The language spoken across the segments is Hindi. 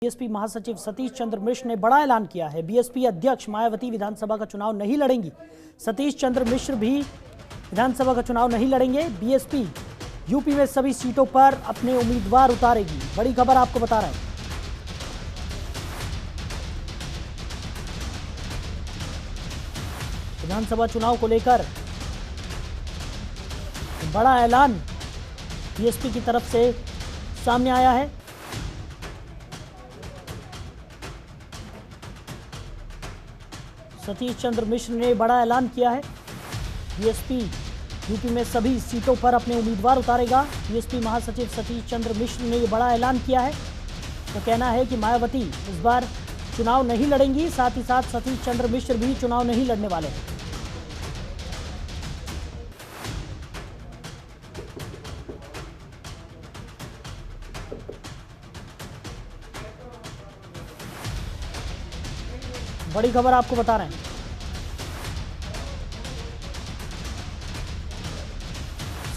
बीएसपी महासचिव सतीश चंद्र मिश्र ने बड़ा ऐलान किया है। बीएसपी अध्यक्ष मायावती विधानसभा का चुनाव नहीं लड़ेंगी। सतीश चंद्र मिश्र भी विधानसभा का चुनाव नहीं लड़ेंगे। बीएसपी यूपी में सभी सीटों पर अपने उम्मीदवार उतारेगी। बड़ी खबर आपको बता रहे हैं। विधानसभा चुनाव को लेकर बड़ा ऐलान बीएसपी की तरफ से सामने आया है। सतीश चंद्र मिश्र ने बड़ा ऐलान किया है। बीएसपी यूपी में सभी सीटों पर अपने उम्मीदवार उतारेगा। बीएसपी महासचिव सतीश चंद्र मिश्र ने बड़ा ऐलान किया है। तो कहना है कि मायावती इस बार चुनाव नहीं लड़ेंगी, साथ ही साथ सतीश चंद्र मिश्र भी चुनाव नहीं लड़ने वाले हैं। बड़ी खबर आपको बता रहे हैं।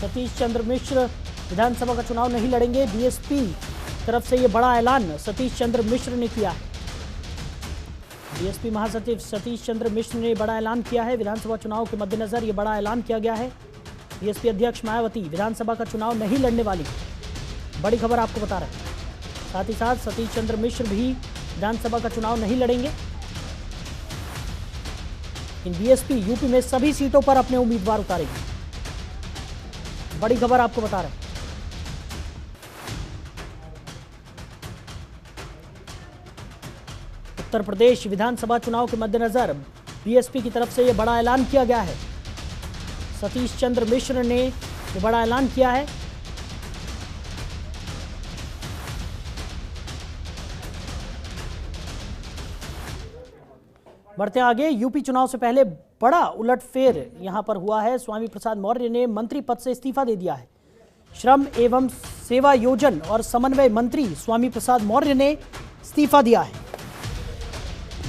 सतीश चंद्र मिश्र विधानसभा का चुनाव नहीं लड़ेंगे। बीएसपी तरफ से यह बड़ा ऐलान सतीश चंद्र मिश्र ने किया है। बीएसपी महासचिव सतीश चंद्र मिश्र ने बड़ा ऐलान किया है। विधानसभा चुनाव के मद्देनजर यह बड़ा ऐलान किया गया है। बीएसपी अध्यक्ष मायावती विधानसभा का चुनाव नहीं लड़ने वाली। बड़ी खबर आपको बता रहे हैं। साथ ही साथ सतीश चंद्र मिश्र भी विधानसभा का चुनाव नहीं लड़ेंगे। बीएसपी यूपी में सभी सीटों पर अपने उम्मीदवार उतारेगी। बड़ी खबर आपको बता रहे हैं। उत्तर प्रदेश विधानसभा चुनाव के मद्देनजर बीएसपी की तरफ से यह बड़ा ऐलान किया गया है। सतीश चंद्र मिश्र ने यह बड़ा ऐलान किया है। बढ़ते आगे, यूपी चुनाव से पहले बड़ा उलटफेर यहां पर हुआ है। स्वामी प्रसाद मौर्य ने मंत्री पद से इस्तीफा दे दिया है। श्रम एवं सेवा योजन और समन्वय मंत्री स्वामी प्रसाद मौर्य ने इस्तीफा दिया है।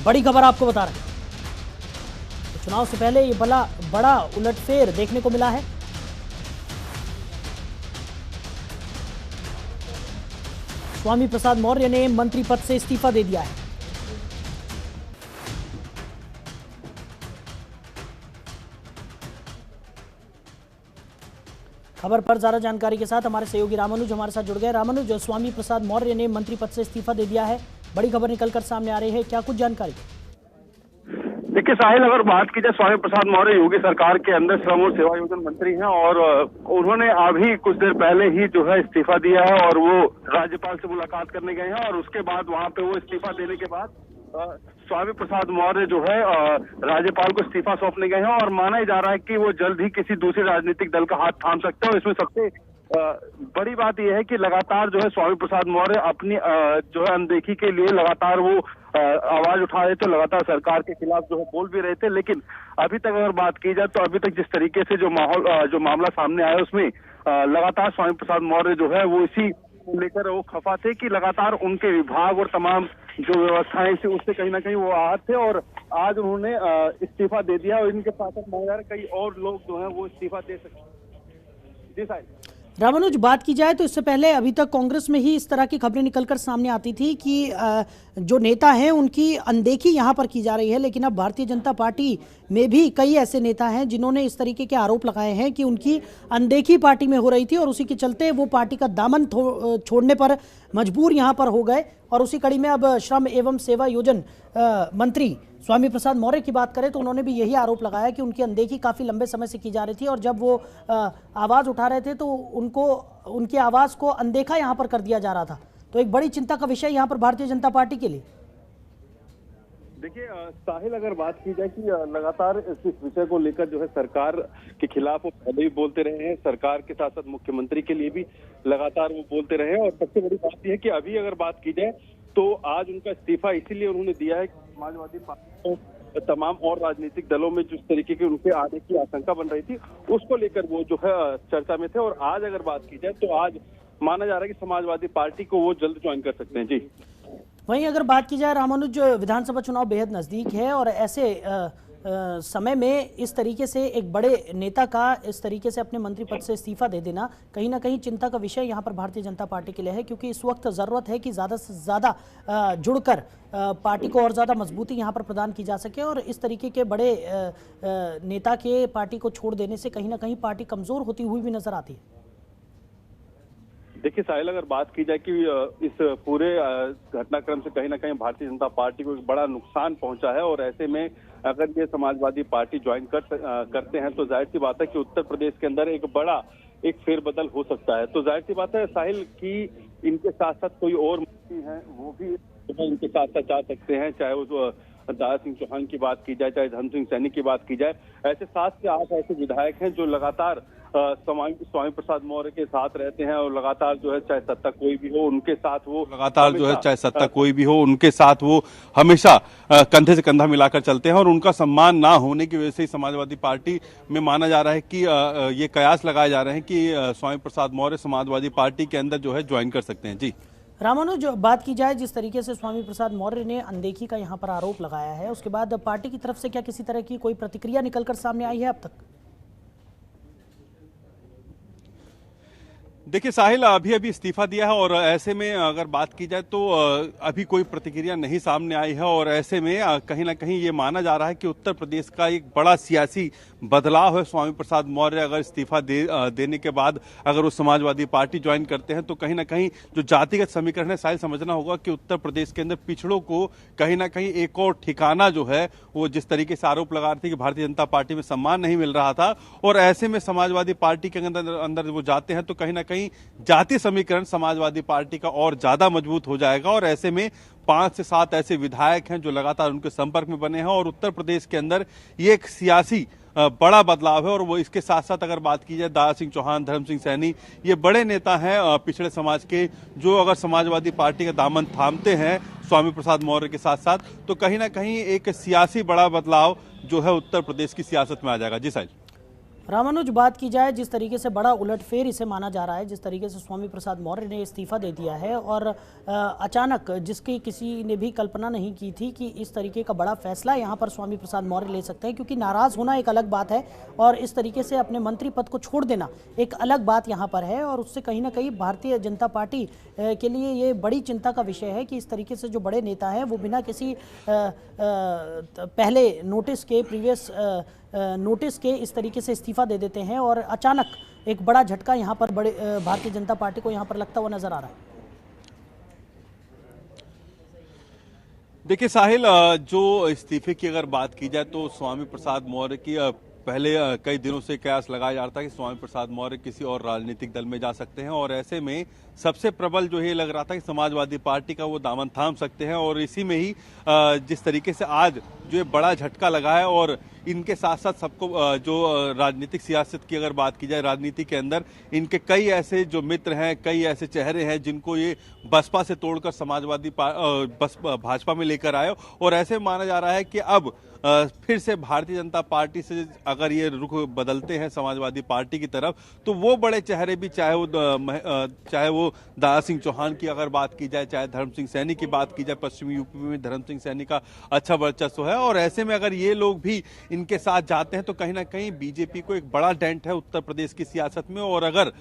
बड़ी खबर आपको बता रहे हैं। तो चुनाव से पहले ये बड़ा उलटफेर देखने को मिला है। स्वामी प्रसाद मौर्य ने मंत्री पद से इस्तीफा दे दिया है। खबर पर ज्यादा जानकारी के साथ हमारे सहयोगी रामानुज हमारे साथ जुड़ गए। रामानुज, स्वामी प्रसाद मौर्य ने मंत्री पद से इस्तीफा दे दिया है, बड़ी खबर निकलकर सामने आ रही है, क्या कुछ जानकारी? देखिए साहिल, अगर बात की जाए, स्वामी प्रसाद मौर्य योगी सरकार के अंदर श्रम और सेवा योजन मंत्री हैं और उन्होंने अभी कुछ देर पहले ही जो है इस्तीफा दिया है और वो राज्यपाल से मुलाकात करने गए हैं और उसके बाद वहां पे वो इस्तीफा देने के बाद स्वामी प्रसाद मौर्य जो है राज्यपाल को इस्तीफा सौंपने गए हैं और माना ही जा रहा है कि वो जल्द ही किसी दूसरे राजनीतिक दल का हाथ थाम सकते हैं। और इसमें सबसे बड़ी बात यह है कि लगातार जो है स्वामी प्रसाद मौर्य अपनी जो है अनदेखी के लिए लगातार वो आवाज उठा रहे थे, लगातार सरकार के खिलाफ जो है बोल भी रहे थे। लेकिन अभी तक अगर बात की जाए तो अभी तक जिस तरीके से जो मामला सामने आया उसमें लगातार स्वामी प्रसाद मौर्य जो है वो इसी लेकर वो खफा थे कि लगातार उनके विभाग और तमाम जो व्यवस्थाएं उससे कहीं ना कहीं वो आहत थे और आज उन्होंने इस्तीफा दे दिया और इनके साथ कई और लोग जो हैं वो इस्तीफा दे सकते हैं। जी साहिब। रामानुज, बात की जाए तो इससे पहले अभी तक कांग्रेस में ही इस तरह की खबरें निकलकर सामने आती थी कि जो नेता हैं उनकी अनदेखी यहां पर की जा रही है, लेकिन अब भारतीय जनता पार्टी में भी कई ऐसे नेता हैं जिन्होंने इस तरीके के आरोप लगाए हैं कि उनकी अनदेखी पार्टी में हो रही थी और उसी के चलते वो पार्टी का दामन छोड़ने पर मजबूर यहां पर हो गए। और उसी कड़ी में अब श्रम एवं सेवा योजन मंत्री स्वामी प्रसाद मौर्य की बात करें तो उन्होंने भी यही आरोप लगाया कि उनकी अनदेखी काफ़ी लंबे समय से की जा रही थी और जब वो आवाज़ उठा रहे थे तो उनकी आवाज़ को अनदेखा यहाँ पर कर दिया जा रहा था। तो एक बड़ी चिंता का विषय यहाँ पर भारतीय जनता पार्टी के लिए। देखिए साहिल, अगर बात की जाए कि लगातार इस विषय को लेकर जो है सरकार के खिलाफ वो पहले भी बोलते रहे हैं, सरकार के साथ साथ मुख्यमंत्री के लिए भी लगातार वो बोलते रहे हैं। और सबसे बड़ी बात यह है कि अभी अगर बात की जाए तो आज उनका इस्तीफा इसीलिए उन्होंने दिया है कि समाजवादी पार्टी को तमाम और राजनीतिक दलों में जिस तरीके के उनके आने की आशंका बन रही थी उसको लेकर वो जो है चर्चा में थे। और आज अगर बात की जाए तो आज माना जा रहा है कि समाजवादी पार्टी को वो जल्द ज्वाइन कर सकते हैं। जी। वहीं अगर बात की जाए रामानुज, विधानसभा चुनाव बेहद नजदीक है और ऐसे समय में इस तरीके से एक बड़े नेता का इस तरीके से अपने मंत्री पद से इस्तीफा दे देना कहीं ना कहीं चिंता का विषय यहाँ पर भारतीय जनता पार्टी के लिए है, क्योंकि इस वक्त ज़रूरत है कि ज़्यादा से ज़्यादा जुड़कर पार्टी को और ज़्यादा मजबूती यहाँ पर प्रदान की जा सके। और इस तरीके के बड़े नेता के पार्टी को छोड़ देने से कहीं ना कहीं पार्टी कमज़ोर होती हुई भी नजर आती है। देखिए साहिल, अगर बात की जाए कि इस पूरे घटनाक्रम से कहीं ना कहीं भारतीय जनता पार्टी को एक बड़ा नुकसान पहुंचा है, और ऐसे में अगर ये समाजवादी पार्टी ज्वाइन करते हैं तो जाहिर सी बात है कि उत्तर प्रदेश के अंदर एक बड़ा एक फेरबदल हो सकता है। तो जाहिर सी बात है साहिल कि इनके साथ साथ कोई और मंत्री हैं वो भी इनके साथ साथ जा सकते हैं, चाहे वो दारा सिंह चौहान की बात की जाए, चाहे धर्म सिंह सैनी की बात की जाए। ऐसे 7 से 8 ऐसे विधायक हैं जो लगातार स्वामी प्रसाद मौर्य के साथ रहते हैं, और लगातार जो है चाहे सत्ता कोई भी हो उनके साथ वो हमेशा कंधे से कंधा मिलाकर चलते हैं, और उनका सम्मान ना होने की वजह से समाजवादी पार्टी में माना जा रहा है कि ये कयास लगाए जा रहे हैं कि स्वामी प्रसाद मौर्य समाजवादी पार्टी के अंदर जो है ज्वाइन कर सकते हैं। जी रामानुज, जो बात की जाए जिस तरीके से स्वामी प्रसाद मौर्य ने अनदेखी का यहाँ पर आरोप लगाया है, उसके बाद पार्टी की तरफ से क्या किसी तरह की कोई प्रतिक्रिया निकलकर सामने आई है अब तक? देखिए साहिल, अभी इस्तीफा दिया है, और ऐसे में अगर बात की जाए तो अभी कोई प्रतिक्रिया नहीं सामने आई है, और ऐसे में कहीं ना कहीं ये माना जा रहा है कि उत्तर प्रदेश का एक बड़ा सियासी बदलाव है। स्वामी प्रसाद मौर्य अगर इस्तीफा देने के बाद अगर वो समाजवादी पार्टी ज्वाइन करते हैं तो कहीं ना कहीं जो जातिगत समीकरण है, साहिल समझना होगा कि उत्तर प्रदेश के अंदर पिछड़ों को कहीं ना कहीं एक और ठिकाना जो है, वो जिस तरीके से आरोप लगा रहे थे कि भारतीय जनता पार्टी में सम्मान नहीं मिल रहा था, और ऐसे में समाजवादी पार्टी के अंदर वो जाते हैं तो कहीं ना कहीं जातीय समीकरण समाजवादी पार्टी का और ज्यादा मजबूत हो जाएगा। और ऐसे में 5 से 7 ऐसे विधायक हैं जो लगातार उनके संपर्क में बने हैं, और उत्तर प्रदेश के अंदर ये एक सियासी बड़ा बदलाव है। और वो इसके साथ साथ अगर बात की जाए दारा सिंह चौहान, धर्म सिंह सैनी, ये बड़े नेता हैं पिछड़े समाज के, जो अगर समाजवादी पार्टी का दामन थामते हैं स्वामी प्रसाद मौर्य के साथ साथ, तो कहीं ना कहीं एक सियासी बड़ा बदलाव जो है उत्तर प्रदेश की सियासत में आ जाएगा। जी साहिल। रामानुज, बात की जाए जिस तरीके से बड़ा उलटफेर इसे माना जा रहा है, जिस तरीके से स्वामी प्रसाद मौर्य ने इस्तीफा दे दिया है, और अचानक जिसकी किसी ने भी कल्पना नहीं की थी कि इस तरीके का बड़ा फैसला यहाँ पर स्वामी प्रसाद मौर्य ले सकते हैं, क्योंकि नाराज़ होना एक अलग बात है और इस तरीके से अपने मंत्री पद को छोड़ देना एक अलग बात यहाँ पर है। और उससे कहीं ना कहीं भारतीय जनता पार्टी के लिए ये बड़ी चिंता का विषय है कि इस तरीके से जो बड़े नेता हैं वो बिना किसी पहले नोटिस के इस तरीके से इस्तीफा दे देते हैं, और अचानक एक बड़ा झटका यहाँ पर बड़े भारतीय जनता पार्टी को यहाँ पर लगता हुआ नजर आ रहा है। देखिए साहिल, जो इस्तीफे की अगर बात की जाए तो स्वामी प्रसाद मौर्य की पहले कई दिनों से कयास लगाया जा रहा था कि स्वामी प्रसाद मौर्य किसी और राजनीतिक दल में जा सकते हैं, और ऐसे में सबसे प्रबल जो ये लग रहा था कि समाजवादी पार्टी का वो दामन थाम सकते हैं। और इसी में ही जिस तरीके से आज जो ये बड़ा झटका लगा है, और इनके साथ साथ सबको जो राजनीतिक सियासत की अगर बात की जाए, राजनीति के अंदर इनके कई ऐसे जो मित्र हैं, कई ऐसे चेहरे हैं जिनको ये बसपा से तोड़कर भाजपा में लेकर आए, और ऐसे माना जा रहा है कि अब फिर से भारतीय जनता पार्टी से अगर ये रुख बदलते हैं समाजवादी पार्टी की तरफ, तो वो बड़े चेहरे भी, चाहे वो दारा सिंह चौहान की अगर बात की जाए, चाहे धर्म सिंह सैनी की बात की जाए, पश्चिमी यूपी में धर्म सिंह सैनी का अच्छा वर्चस्व है, और ऐसे में अगर ये लोग भी इनके साथ जाते हैं तो कहीं ना कहीं बीजेपी को एक बड़ा डेंट है उत्तर प्रदेश की सियासत में। और अगर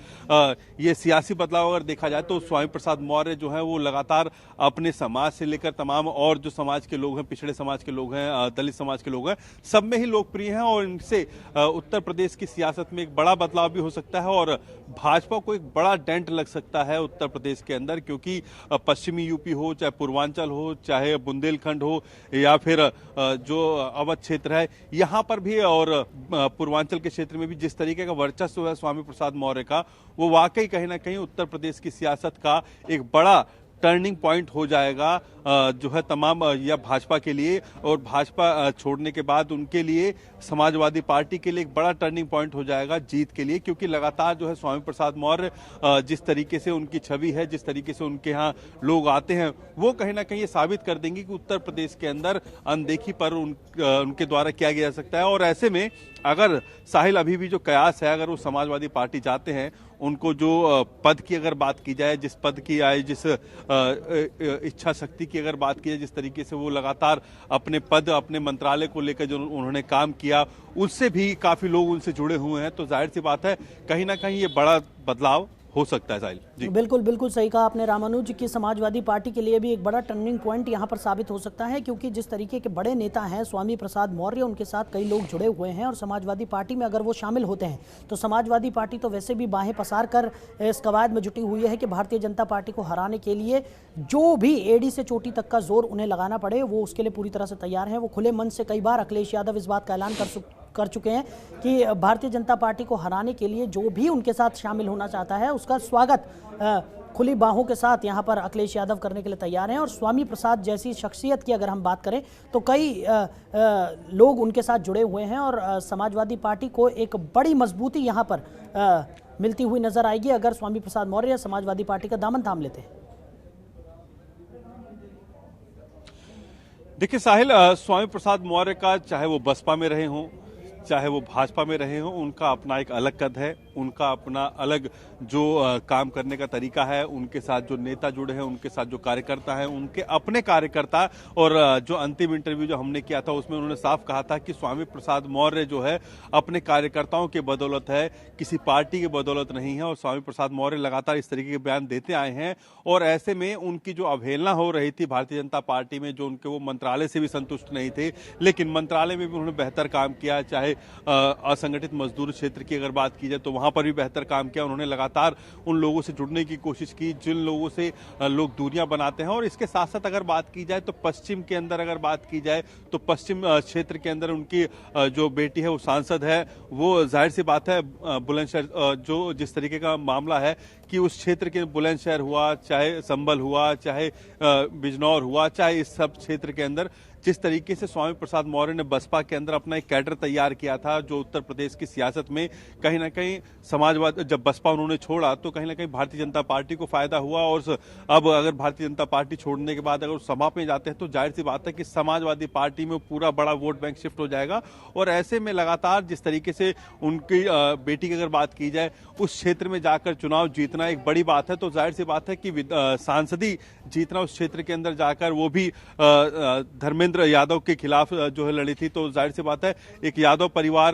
ये सियासी बदलाव अगर देखा जाए तो स्वामी प्रसाद मौर्य जो है वो लगातार अपने समाज से लेकर तमाम और जो समाज के लोग हैं, पिछड़े समाज के लोग हैं, दलित समाज के लोग हैं, सब में ही लोकप्रिय हैं, और इनसे उत्तर प्रदेश की सियासत में एक बड़ा बदलाव भी हो सकता है, और भाजपा को एक बड़ा डेंट लग सकता है उत्तर प्रदेश के अंदर, क्योंकि पश्चिमी यूपी हो, चाहे पूर्वांचल हो, चाहे बुंदेलखंड हो, या फिर जो अवध क्षेत्र है यहाँ पर भी, और पूर्वांचल के क्षेत्र में भी जिस तरीके का वर्चस्व है स्वामी प्रसाद मौर्य का, वो वाकई कहीं ना कहीं उत्तर प्रदेश की सियासत का एक बड़ा टर्निंग पॉइंट हो जाएगा जो है तमाम या भाजपा के लिए, और भाजपा छोड़ने के बाद उनके लिए समाजवादी पार्टी के लिए एक बड़ा टर्निंग पॉइंट हो जाएगा जीत के लिए, क्योंकि लगातार जो है स्वामी प्रसाद मौर्य जिस तरीके से उनकी छवि है, जिस तरीके से उनके यहाँ लोग आते हैं, वो कहीं ना कहीं ये साबित कर देंगे कि उत्तर प्रदेश के अंदर अनदेखी पर उनके द्वारा किया जा सकता है। और ऐसे में अगर साहिल अभी भी जो कयास है, अगर वो समाजवादी पार्टी जाते हैं, उनको जो पद की अगर बात की जाए, जिस पद की आए, जिस इच्छा शक्ति की अगर बात की जाए, जिस तरीके से वो लगातार अपने पद, अपने मंत्रालय को लेकर जो उन्होंने काम किया, उससे भी काफी लोग उनसे जुड़े हुए हैं। तो जाहिर सी बात है, कहीं ना कहीं ये बड़ा बदलाव हो सकता है साहिल जी। बिल्कुल बिल्कुल सही कहा आपने रामानुज की समाजवादी पार्टी के लिए भी एक बड़ा टर्निंग पॉइंट यहां पर साबित हो सकता है, क्योंकि जिस तरीके के बड़े नेता हैं स्वामी प्रसाद मौर्य, उनके साथ कई लोग जुड़े हुए हैं और समाजवादी पार्टी में अगर वो शामिल होते हैं तो समाजवादी पार्टी तो वैसे भी बाहें पसार कर इस कवायद में जुटी हुई है कि भारतीय जनता पार्टी को हराने के लिए जो भी एड़ी से चोटी तक का जोर उन्हें लगाना पड़े वो उसके लिए पूरी तरह से तैयार हैं। वो खुले मन से कई बार अखिलेश यादव इस बात का ऐलान कर चुके हैं कि भारतीय जनता पार्टी को हराने के लिए जो भी उनके साथ शामिल होना चाहता है उसका स्वागत खुली बाहों के साथ यहां पर अखिलेश यादव करने के लिए तैयार हैं। और स्वामी प्रसाद जैसी शख्सियत की अगर हम बात करें तो कई लोग उनके साथ जुड़े हुए हैं और समाजवादी पार्टी को एक बड़ी मजबूती यहां पर मिलती हुई नजर आएगी अगर स्वामी प्रसाद मौर्य समाजवादी पार्टी का दामन थाम लेते हैं। देखिए साहिल, स्वामी प्रसाद मौर्य का चाहे वो बसपा में रहे हों, चाहे वो भाजपा में रहे हों, उनका अपना एक अलग कद है, उनका अपना अलग जो काम करने का तरीका है, उनके साथ जो नेता जुड़े हैं, उनके साथ जो कार्यकर्ता हैं, उनके अपने कार्यकर्ता। और जो अंतिम इंटरव्यू जो हमने किया था उसमें उन्होंने साफ कहा था कि स्वामी प्रसाद मौर्य जो है अपने कार्यकर्ताओं के बदौलत है, किसी पार्टी की बदौलत नहीं है। और स्वामी प्रसाद मौर्य लगातार इस तरीके के बयान देते आए हैं और ऐसे में उनकी जो अवहेलना हो रही थी भारतीय जनता पार्टी में, जो उनके वो मंत्रालय से भी संतुष्ट नहीं थे, लेकिन मंत्रालय में भी उन्होंने बेहतर काम किया। चाहे असंगठित मजदूर क्षेत्र की अगर बात की जाए तो वहां पर भी बेहतर काम किया। उन्होंने लगातार उन लोगों से जुड़ने की कोशिश की जिन लोगों से लोग दूरियां बनाते हैं। और इसके साथ साथ अगर बात की जाए तो पश्चिम के अंदर अगर बात की जाए तो पश्चिम क्षेत्र के अंदर उनकी जो बेटी है वो सांसद है, वो जाहिर सी बात है बुलंदशहर जो जिस तरीके का मामला है कि उस क्षेत्र के बुलंदशहर हुआ, चाहे संभल हुआ, चाहे बिजनौर हुआ, चाहे इस सब क्षेत्र के अंदर जिस तरीके से स्वामी प्रसाद मौर्य ने बसपा के अंदर अपना एक कैडर तैयार किया था, जो उत्तर प्रदेश की सियासत में कहीं ना कहीं समाजवाद, जब बसपा उन्होंने छोड़ा तो कहीं ना कहीं भारतीय जनता पार्टी को फायदा हुआ। और अब अगर भारतीय जनता पार्टी छोड़ने के बाद अगर सभा में जाते हैं तो जाहिर सी बात है कि समाजवादी पार्टी में पूरा बड़ा वोट बैंक शिफ्ट हो जाएगा। और ऐसे में लगातार जिस तरीके से उनकी बेटी की अगर बात की जाए उस क्षेत्र में जाकर चुनाव जीतना एक बड़ी बात है। तो जाहिर सी बात है कि सांसदी जीतना उस क्षेत्र के अंदर जाकर, वो भी धर्मेंद्र यादव के खिलाफ जो है लड़ी थी, तो जाहिर सी बात है एक यादव परिवार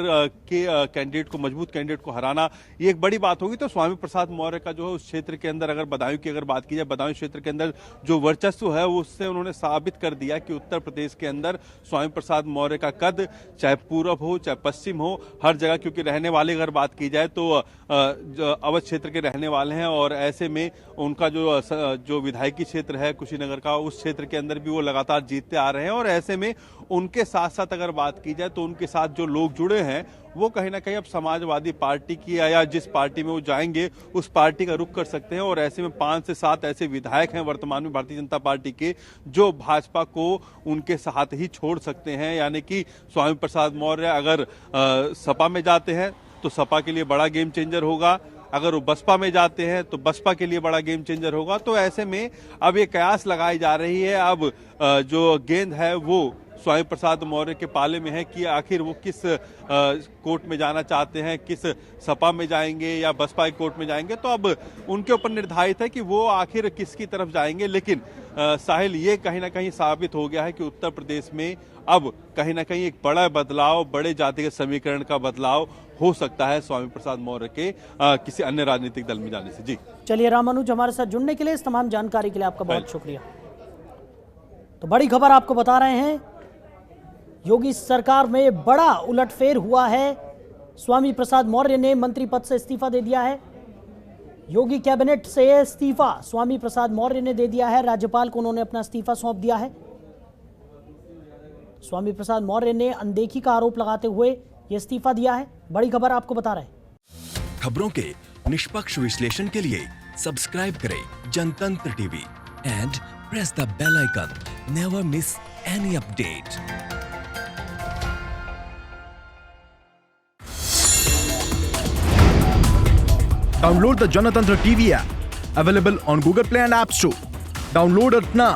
के कैंडिडेट को, मजबूत कैंडिडेट को हराना ये एक बड़ी बात होगी। तो स्वामी प्रसाद मौर्य का जो है उस क्षेत्र के अंदर अगर बदायूं की अगर बात की जाए, बदायूं क्षेत्र के अंदर जो वर्चस्व है उससे उन्होंने साबित कर दिया कि उत्तर प्रदेश के अंदर स्वामी प्रसाद मौर्य का कद, चाहे पूरब हो चाहे पश्चिम हो, हर जगह, क्योंकि रहने वाले अगर बात की जाए तो अवध क्षेत्र के रहने वाले हैं। और ऐसे में उनका जो विधायकी क्षेत्र है कुशीनगर का, उस क्षेत्र के अंदर भी वो लगातार जीतते आ रहे हैं। और ऐसे में उनके साथ साथ अगर बात की जाए तो उनके साथ जो लोग जुड़े हैं वो कहीं ना कहीं अब समाजवादी पार्टी की या जिस पार्टी में वो जाएंगे उस पार्टी का रुख कर सकते हैं। और ऐसे में 5 से 7 ऐसे विधायक हैं वर्तमान में भारतीय जनता पार्टी के जो भाजपा को उनके साथ ही छोड़ सकते हैं। यानी कि स्वामी प्रसाद मौर्य अगर सपा में जाते हैं तो सपा के लिए बड़ा गेम चेंजर होगा, अगर वो बसपा में जाते हैं तो बसपा के लिए बड़ा गेम चेंजर होगा। तो ऐसे में अब ये कयास लगाई जा रही है, अब जो गेंद है वो स्वामी प्रसाद मौर्य के पाले में है कि आखिर वो किस कोर्ट में जाना चाहते हैं, किस सपा में जाएंगे या बसपा के कोर्ट में जाएंगे। तो अब उनके ऊपर निर्धारित है कि वो आखिर किसकी तरफ जाएंगे। लेकिन साहिल, ये कहीं ना कहीं साबित हो गया है कि उत्तर प्रदेश में अब कहीं ना कहीं एक बड़ा बदलाव, बड़े जातिगत समीकरण का बदलाव हो सकता है स्वामी प्रसाद मौर्य के किसी अन्य राजनीतिक दल में जाने से। जी चलिए रामानुज, हमारे साथ जुड़ने के लिए, इस तमाम जानकारी के लिए आपका बहुत शुक्रिया। तो बड़ी खबर आपको बता रहे हैं, योगी सरकार में बड़ा उलटफेर हुआ है। स्वामी प्रसाद मौर्य ने मंत्री पद से इस्तीफा दे दिया है। योगी कैबिनेट से इस्तीफा स्वामी प्रसाद मौर्य ने दे दिया है। राज्यपाल को उन्होंने अपना इस्तीफा सौंप दिया है। स्वामी प्रसाद मौर्य ने अनदेखी का आरोप लगाते हुए यह इस्तीफा दिया है। बड़ी खबर आपको बता रहे हैं। खबरों के निष्पक्ष विश्लेषण के लिए सब्सक्राइब करें Janatantra TV and press the bell icon. Never miss any update. Download the Janatantra TV app, available on Google Play and App Store. Download it now.